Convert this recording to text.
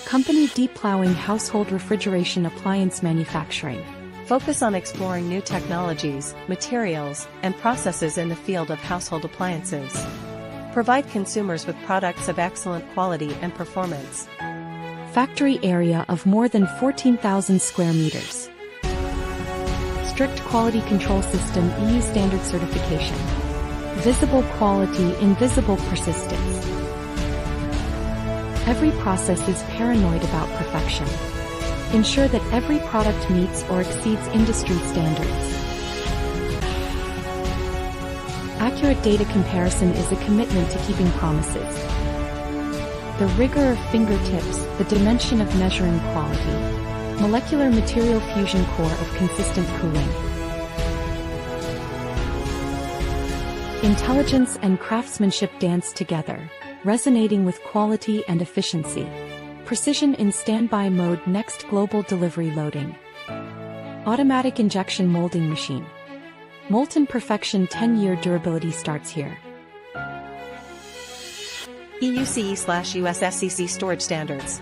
Company deplowing household refrigeration appliance manufacturing. Focus on exploring new technologies, materials, and processes in the field of household appliances. Provide consumers with products of excellent quality and performance. Factory area of more than 14,000 square meters. Strict quality control system EU standard certification. Visible quality, invisible persistence. Every process is paranoid about perfection. Ensure that every product meets or exceeds industry standards. Accurate data comparison is a commitment to keeping promises. The rigor of fingertips, the dimension of measuring quality. Molecular material fusion core of consistent cooling. Intelligence and craftsmanship dance together, resonating with quality and efficiency. Precision in standby mode. Next global delivery loading. Automatic injection molding machine. Molten perfection. 10-year durability starts here. EUCE/US SEC storage standards.